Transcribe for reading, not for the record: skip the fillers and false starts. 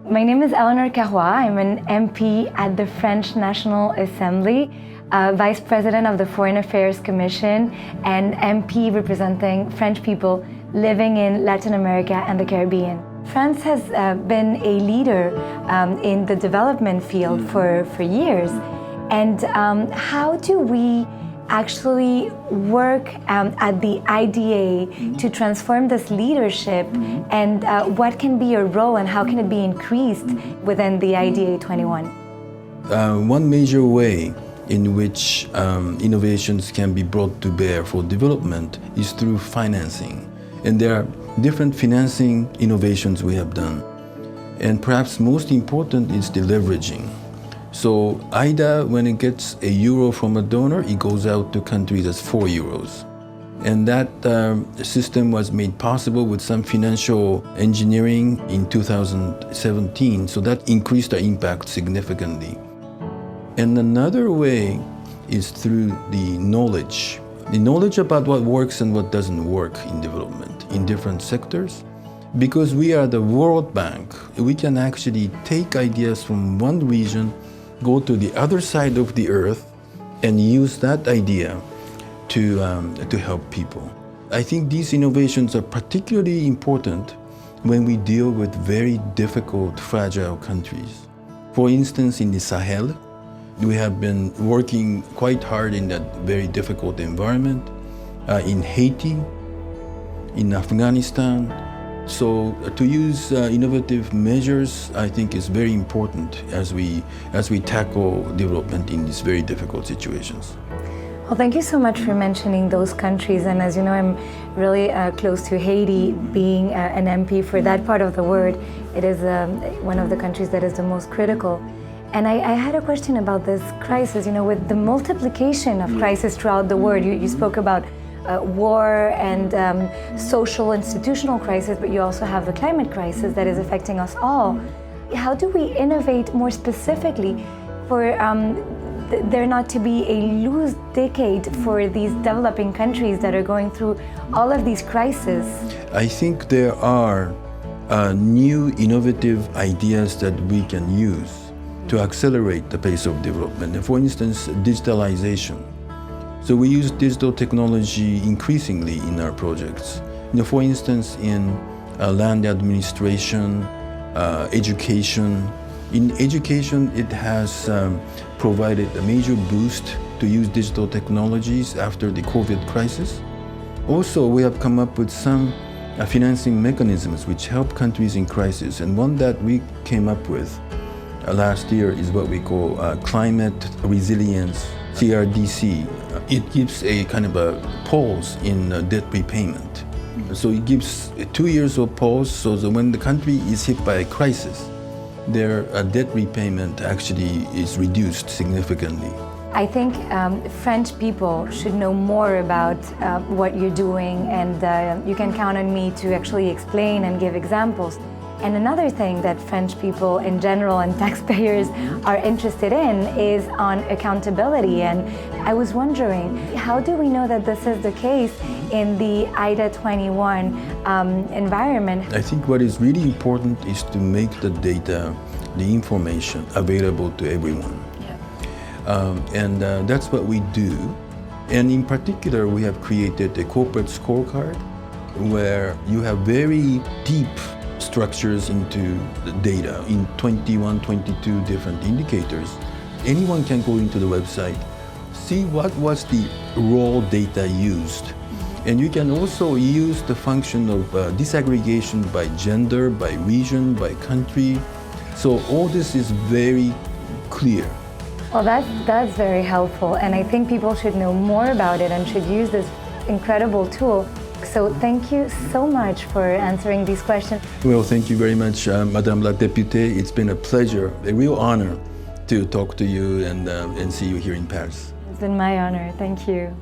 My name is Eleanor Carrois. I'm an MP at the French National Assembly, Vice President of the Foreign Affairs Commission, and MP representing French people living in Latin America and the Caribbean. France has been a leader in the development field for years. And how do we actually work at the IDA to transform this leadership, and what can be your role and how can it be increased within the IDA 21? One major way in which innovations can be brought to bear for development is through financing. And there are different financing innovations we have done. And perhaps most important is the leveraging. So IDA, when it gets €1 from a donor, it goes out to countries as €4. And that system was made possible with some financial engineering in 2017. So that increased our impact significantly. And another way is through the knowledge about what works and what doesn't work in development in different sectors. Because we are the World Bank, we can actually take ideas from one region, go to the other side of the earth, and use that idea to help people. I think these innovations are particularly important when we deal with very difficult, fragile countries. For instance, in the Sahel, we have been working quite hard in that very difficult environment, in Haiti, in Afghanistan. So to use innovative measures, I think, is very important as we tackle development in these very difficult situations. Well, thank you so much for mentioning those countries. And as you know, I'm really close to Haiti. Being an MP for that part of the world, it is one of the countries that is the most critical. And I had a question about this crisis. You know, with the multiplication of crises throughout the world, you spoke about war and social institutional crisis, but you also have the climate crisis that is affecting us all. How do we innovate more specifically for there not to be a loose decade for these developing countries that are going through all of these crises? I think there are new innovative ideas that we can use to accelerate the pace of development. And for instance, digitalization. So we use digital technology increasingly in our projects. You know, for instance, in land administration, education. In education, it has provided a major boost to use digital technologies after the COVID crisis. Also, we have come up with some financing mechanisms which help countries in crisis. And one that we came up with last year is what we call climate resilience, CRDC. It gives a kind of a pause in debt repayment. So it gives 2 years of pause so that when the country is hit by a crisis, their debt repayment actually is reduced significantly. I think French people should know more about what you're doing, and you can count on me to actually explain and give examples. And another thing that French people in general and taxpayers are interested in is on accountability. And I was wondering, how do we know that this is the case in the IDA 21 environment? I think what is really important is to make the data, the information available to everyone. Yeah. That's what we do. And in particular, we have created a corporate scorecard where you have very deep structures into the data in 21, 22 different indicators. Anyone can go into the website, see what was the raw data used. And you can also use the function of disaggregation by gender, by region, by country. So all this is very clear. Well, that's very helpful. And I think people should know more about it and should use this incredible tool. So thank you so much for answering these questions. Well, thank you very much, Madame la Députée. It's been a pleasure, a real honor to talk to you and see you here in Paris. It's been my honor. Thank you.